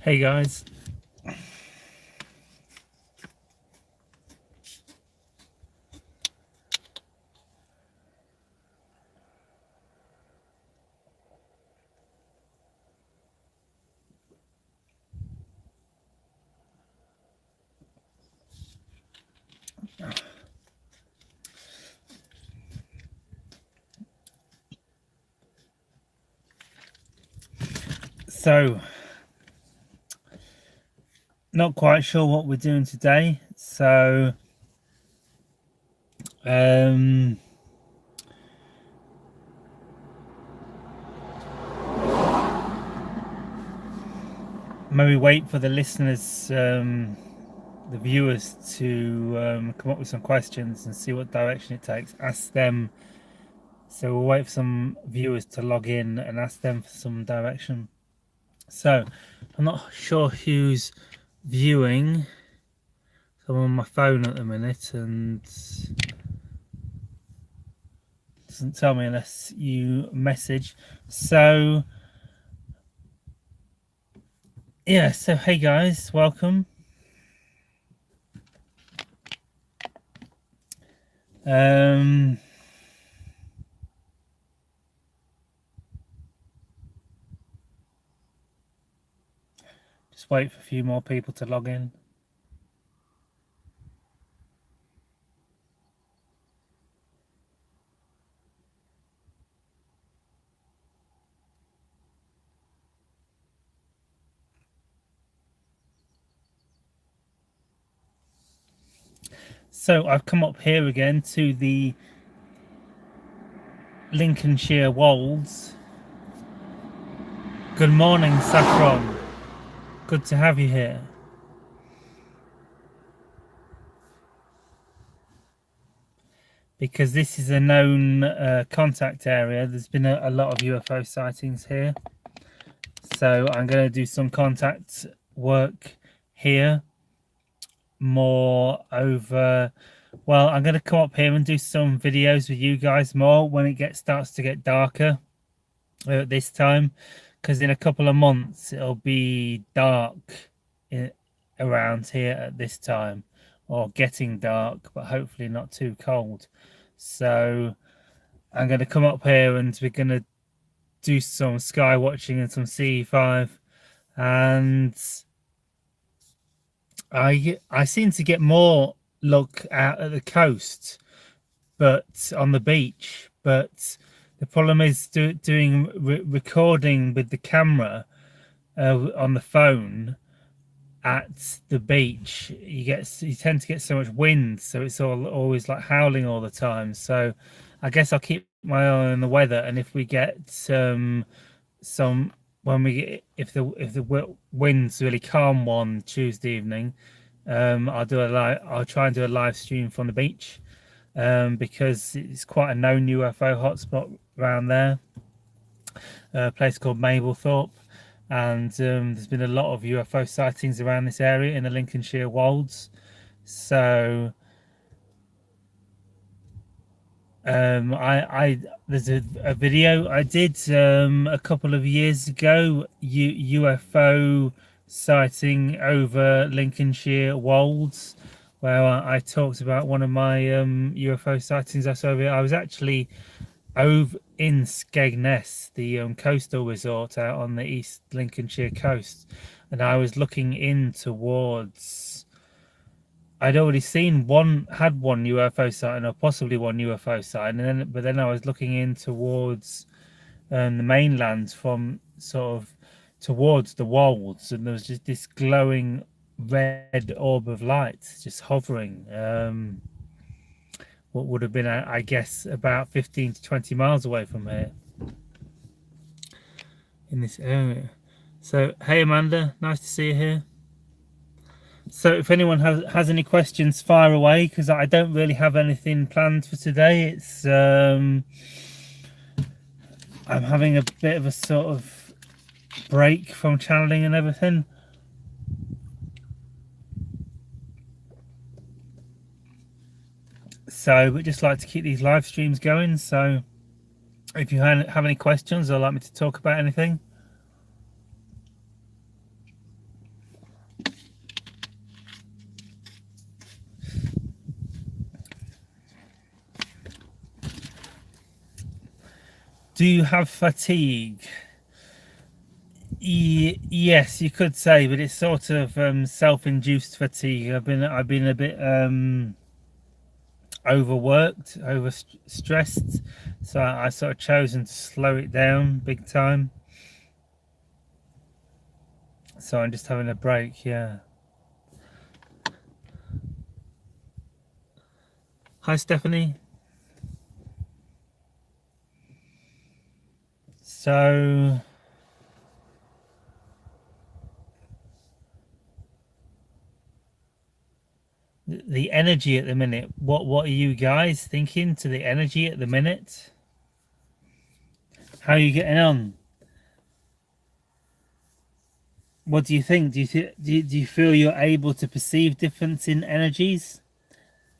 Hey guys. So, not quite sure what we're doing today. So, maybe wait for the listeners, the viewers, to come up with some questions and see what direction it takes. Ask them. So we'll wait for some viewers to log in and ask them for some direction. So, I'm not sure who's viewing. So I'm on my phone at the minute and doesn't tell me unless you message. So yeah, so hey guys, welcome. Just wait for a few more people to log in. So I've come up here again to the Lincolnshire Wolds. Good morning, Saffron. Good to have you here. Because this is a known contact area. There's been a lot of UFO sightings here. So I'm going to do some contact work here. More over... Well, I'm going to come up here and do some videos with you guys more when it starts to get darker this time. Because in a couple of months, it'll be dark around here at this time. Or getting dark, but hopefully not too cold. So I'm going to come up here and we're going to do some sky watching and some CE5. And I seem to get more look out at the coast, but on the beach. But the problem is doing recording with the camera on the phone at the beach. You tend to get so much wind, so it's always like howling all the time. So I guess I'll keep my eye on the weather, and if we get if the wind's really calm one Tuesday evening, I'll try and do a live stream from the beach, because it's quite a known UFO hotspot around there. A place called Mablethorpe, and there's been a lot of UFO sightings around this area in the Lincolnshire Wolds. So there's a video I did a couple of years ago, UFO sighting over Lincolnshire Wolds, where I talked about one of my UFO sightings I saw over. I was actually over in Skegness, the coastal resort out on the East Lincolnshire coast, and I was looking in towards... I'd already had one UFO sighting, or possibly one UFO sighting, but then I was looking in towards the mainland from sort of towards the Wolds, and there was just this glowing red orb of light just hovering. What would have been, I guess, about 15 to 20 miles away from here in this area. So, hey Amanda, nice to see you here. So if anyone has any questions, fire away, because I don't really have anything planned for today. It's I'm having a bit of a sort of break from channeling and everything. So we just like to keep these live streams going. So if you have any questions or like me to talk about anything, Do you have fatigue? Yes, you could say, but it's sort of self-induced fatigue. I've been a bit overworked, overstressed, so I sort of chosen to slow it down big time. So I'm just having a break. Yeah. Hi, Stephanie. So the energy at the minute. What are you guys thinking to the energy at the minute? How are you getting on? What do you think? Do you feel you're able to perceive difference in energies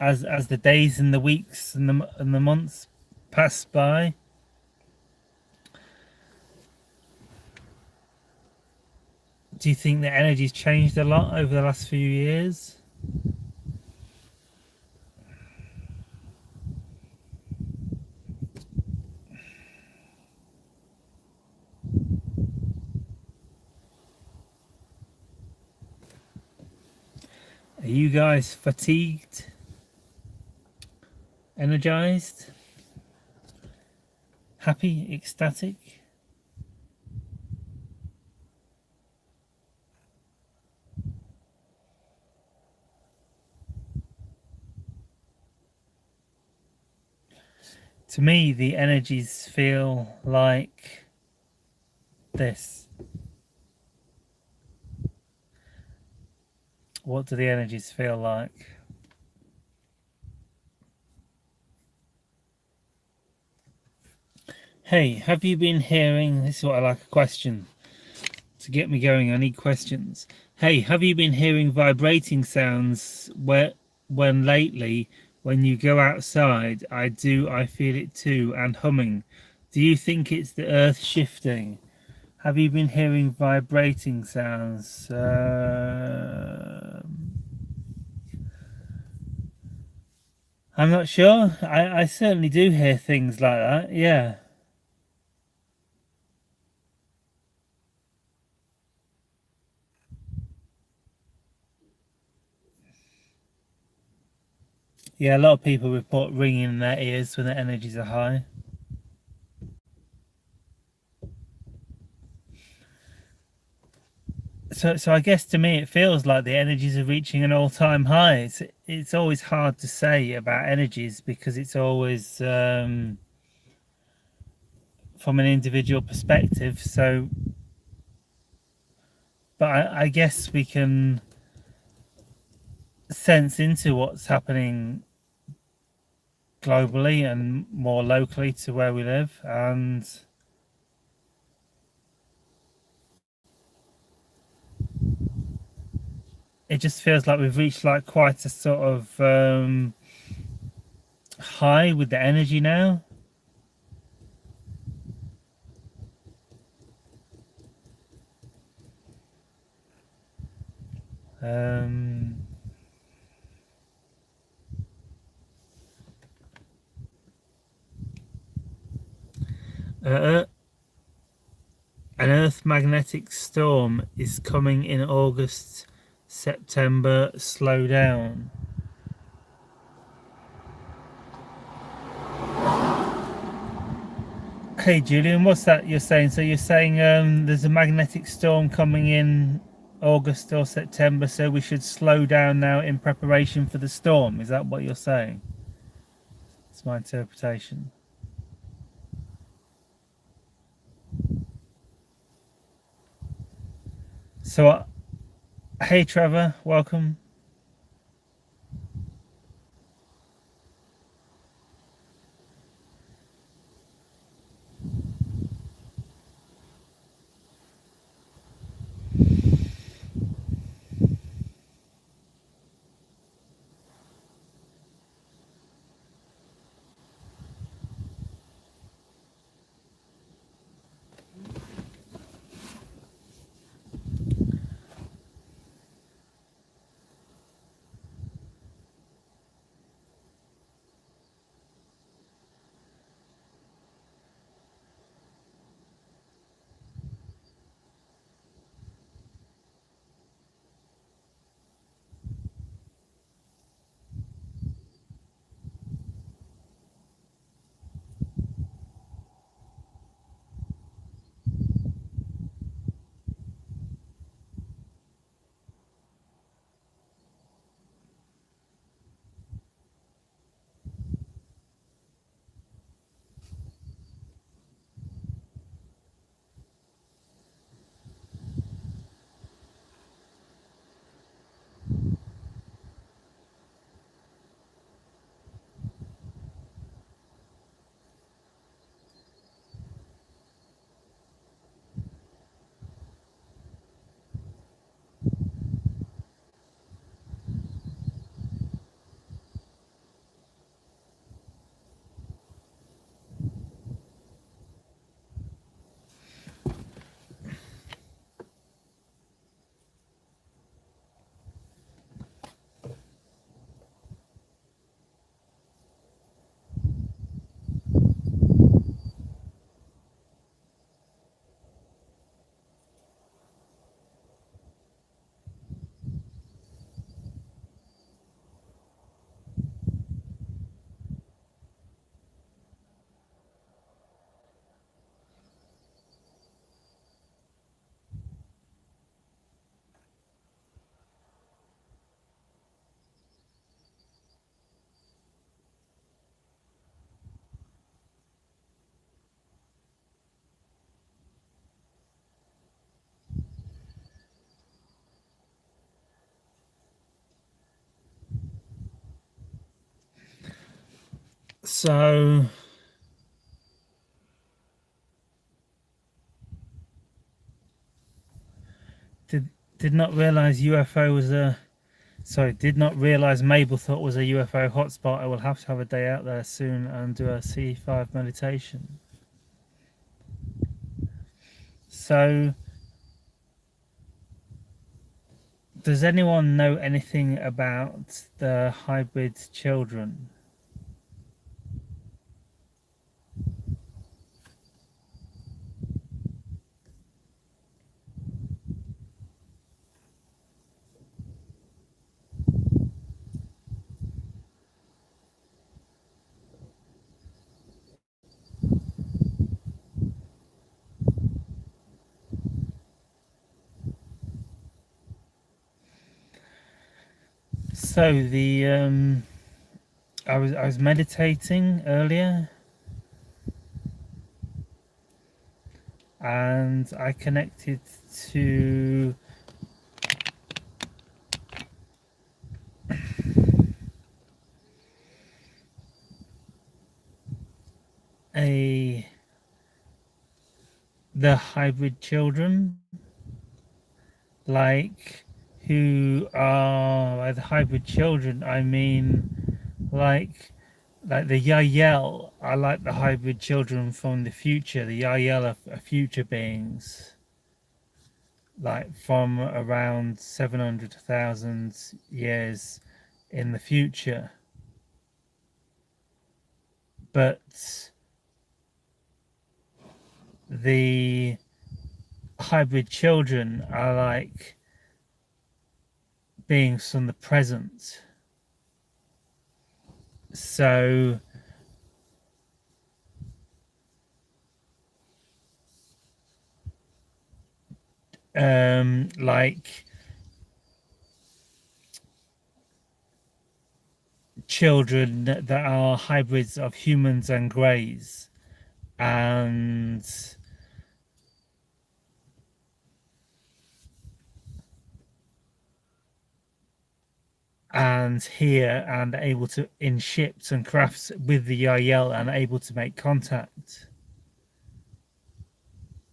as the days and the weeks and the months pass by? Do you think the energy's changed a lot over the last few years? Are you guys fatigued? Energized? Happy? Ecstatic? To me, the energies feel like this. What do the energies feel like? Hey, have you been hearing? This is what I like a question. To get me going, I need questions. Hey, have you been hearing vibrating sounds when lately when you go outside? I feel it too, and humming. Do you think it's the earth shifting? Have you been hearing vibrating sounds? I'm not sure. I certainly do hear things like that. Yeah. Yeah, a lot of people report ringing in their ears when their energies are high. So I guess to me it feels like the energies are reaching an all-time high. It's always hard to say about energies because it's always from an individual perspective. So, but I guess we can sense into what's happening globally and more locally to where we live, and it just feels like we've reached like quite a sort of high with the energy now. Um, uh, an Earth magnetic storm is coming in August, September. Slow down. Hey Julian, what's that you're saying? So you're saying there's a magnetic storm coming in August or September, so we should slow down now in preparation for the storm. Is that what you're saying? It's my interpretation. So, hey Trevor, welcome. So did not realize UFO was a sorry, did not realize Mabel thought was a UFO hotspot. I will have to have a day out there soon and do a C5 meditation. So does anyone know anything about the hybrid children? So I was meditating earlier and I connected to the hybrid children, like who are by the hybrid children I mean like the Yael are like the hybrid children from the future. The Yael are future beings, like from around 700,000 years in the future. But the hybrid children are like beings from the present. So like children that are hybrids of humans and greys, and here and able to in ships and crafts with the Yael and able to make contact.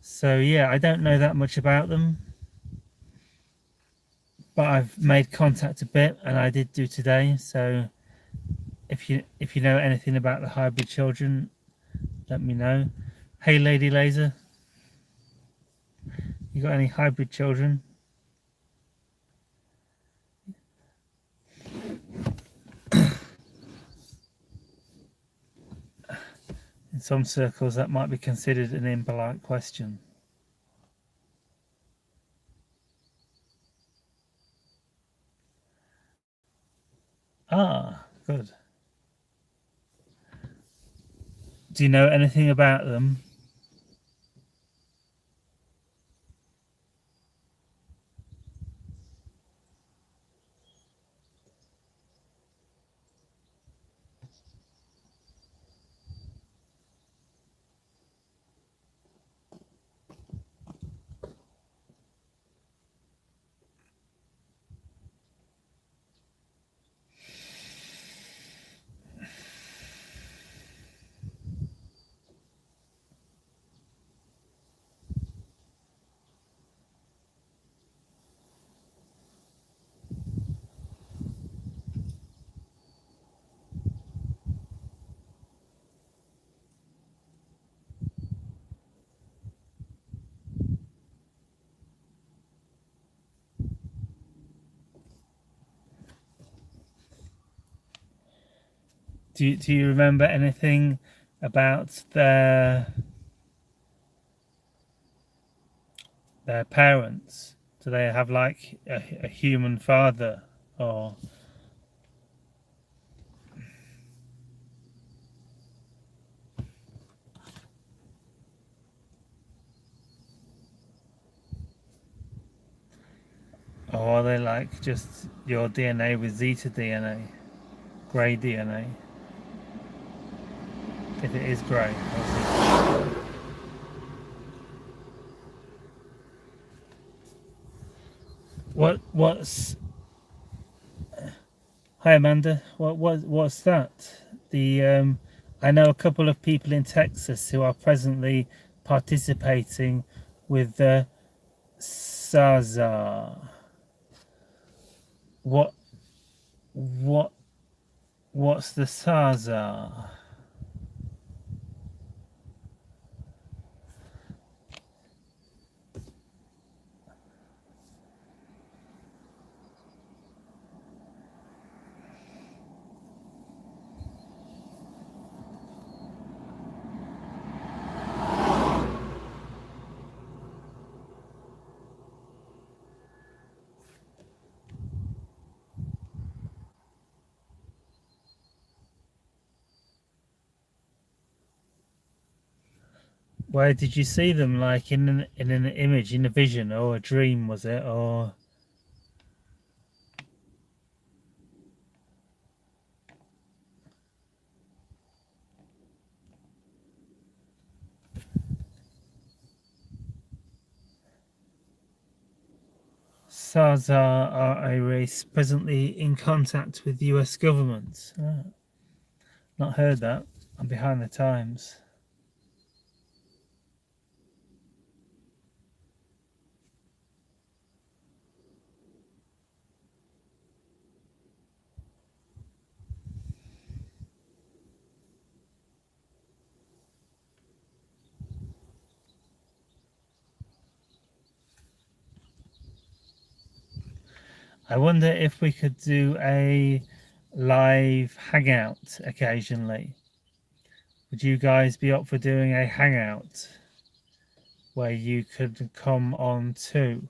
So yeah, I don't know that much about them, but I've made contact a bit, and I did do today. So if you know anything about the hybrid children, let me know. Hey, Lady Laser, you got any hybrid children? In some circles, that might be considered an impolite question. Ah, good. Do you know anything about them? Do you remember anything about their parents? Do they have like a human father, or are they like just your DNA with Zeta DNA, grey DNA? If it is grey, what's hi Amanda? What's that? The I know a couple of people in Texas who are presently participating with the Saza. What what what's the Saza? Where did you see them? Like in an image, in a vision, or a dream, was it? Or Saza are a race presently in contact with the US government. Oh, not heard that. I'm behind the times. I wonder if we could do a live hangout occasionally. Would you guys be up for doing a hangout where you could come on too?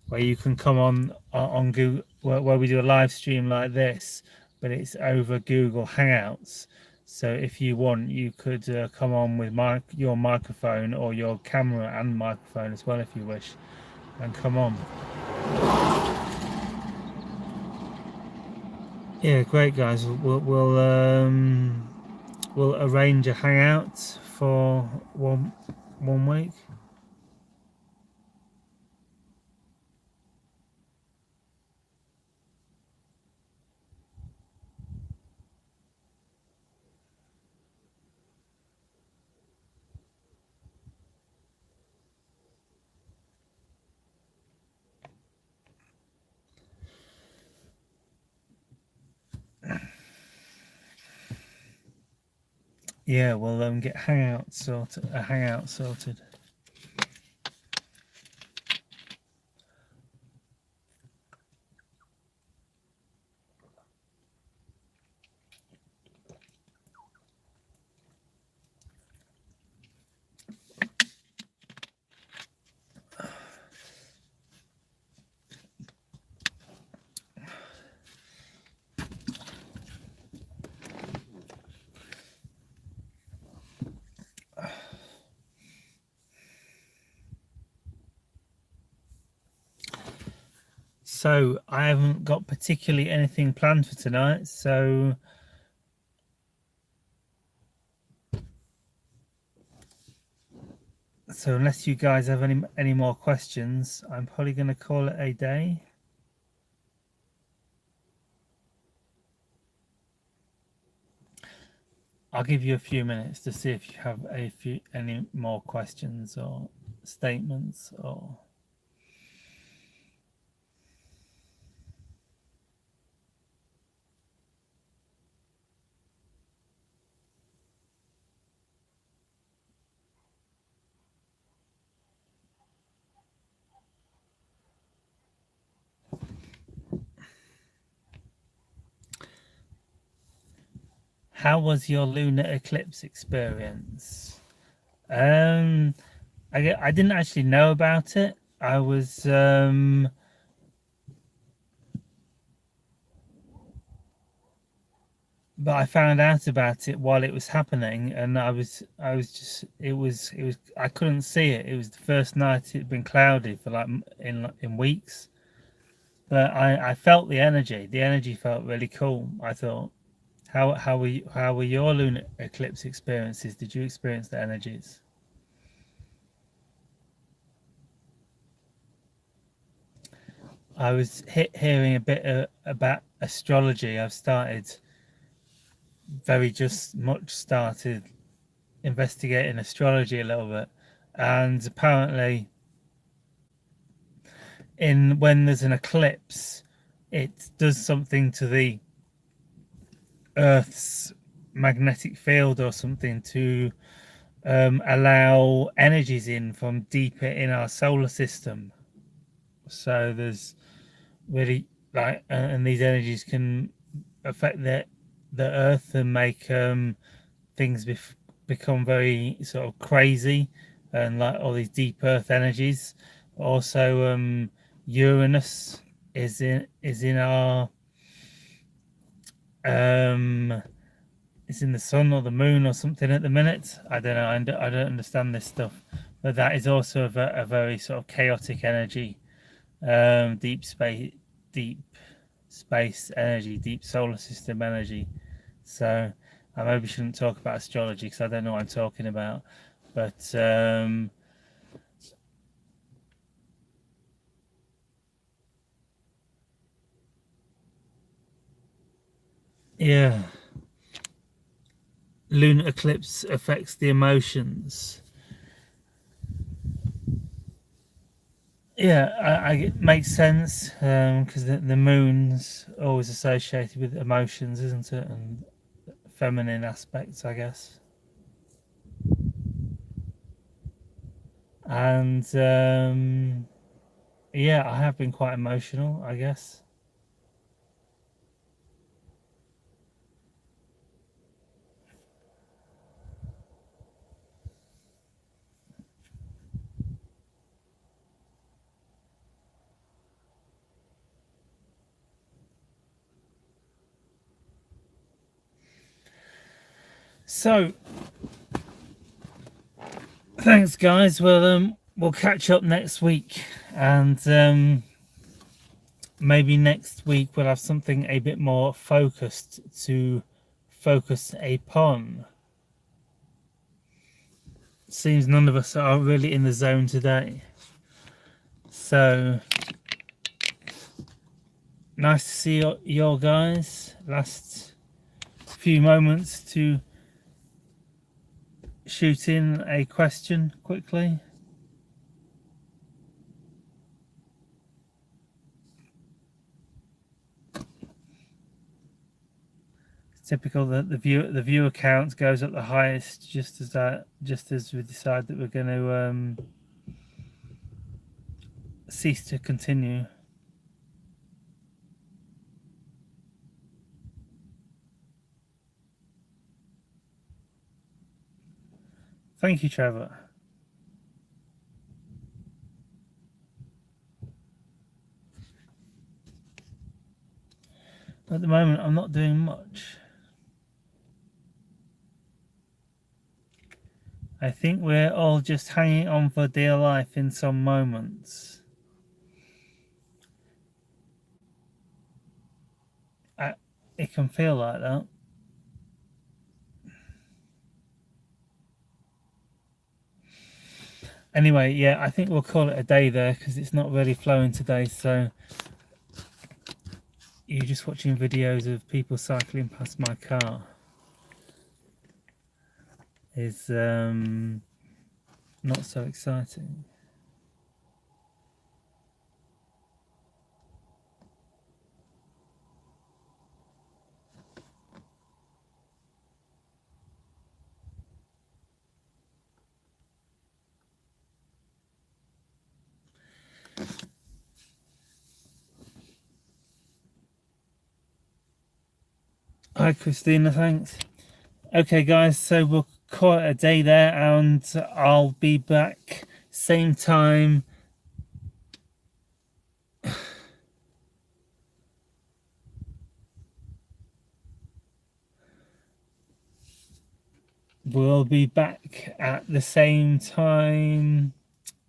Where you can come on Google, where we do a live stream like this, but it's over Google Hangouts. So if you want, you could come on with your microphone or your camera and microphone as well, if you wish, and come on. Yeah, great guys. We'll arrange a hangout for one week. Yeah, we'll get a hangout sorted. So I haven't got particularly anything planned for tonight. So unless you guys have any more questions, I'm probably going to call it a day. I'll give you a few minutes to see if you have any more questions or statements or. How was your lunar eclipse experience? I didn't actually know about it. I was but I found out about it while it was happening, and I was just it was I couldn't see it. It was the first night it'd been cloudy for like in weeks, but I felt the energy. The energy felt really cool. I thought. How were your lunar eclipse experiences? Did you experience the energies? I was hearing a bit about astrology. I've started very just much started investigating astrology a little bit, and apparently, when there's an eclipse, it does something to the Earth's magnetic field or something to allow energies in from deeper in our solar system. So there's really and these energies can affect the Earth and make things become very sort of crazy, and like all these deep Earth energies. Also, Uranus is in our it's in the sun or the moon or something at the minute. I don't know. I don't understand this stuff, but that is also a very sort of chaotic energy, deep space energy, deep solar system energy. So I maybe shouldn't talk about astrology because I don't know what I'm talking about. But yeah, lunar eclipse affects the emotions. Yeah, it makes sense because the moon's always associated with emotions, isn't it? And feminine aspects, I guess. And yeah, I have been quite emotional, I guess. So, thanks, guys. Well, we'll catch up next week, and maybe next week we'll have something a bit more focused to focus upon. Seems none of us are really in the zone today. So, nice to see you all guys. Last few moments to shoot in a question quickly. It's typical that the viewer count goes up the highest just as we decide that we're going to cease to continue. Thank you, Trevor. At the moment, I'm not doing much. I think we're all just hanging on for dear life in some moments. It can feel like that. Anyway, yeah, I think we'll call it a day there because it's not really flowing today. So you're just watching videos of people cycling past my car is not so exciting. Hi, Christina, thanks. Okay, guys, so we'll call it a day there, and I'll be back same time. We'll be back at the same time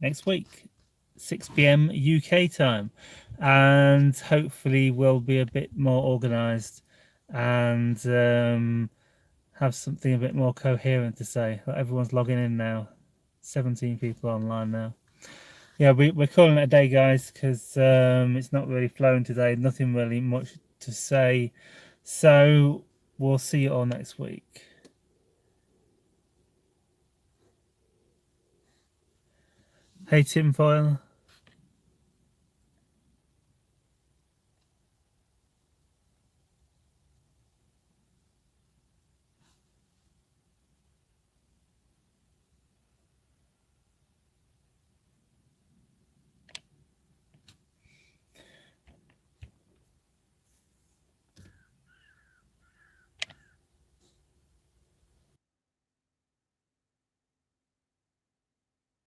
next week, 6 p.m. UK time, and hopefully we'll be a bit more organised and have something a bit more coherent to say. Everyone's logging in now, 17 people online now. Yeah, we're calling it a day, guys, because it's not really flowing today. Nothing really much to say. So we'll see you all next week. Hey, tinfoil.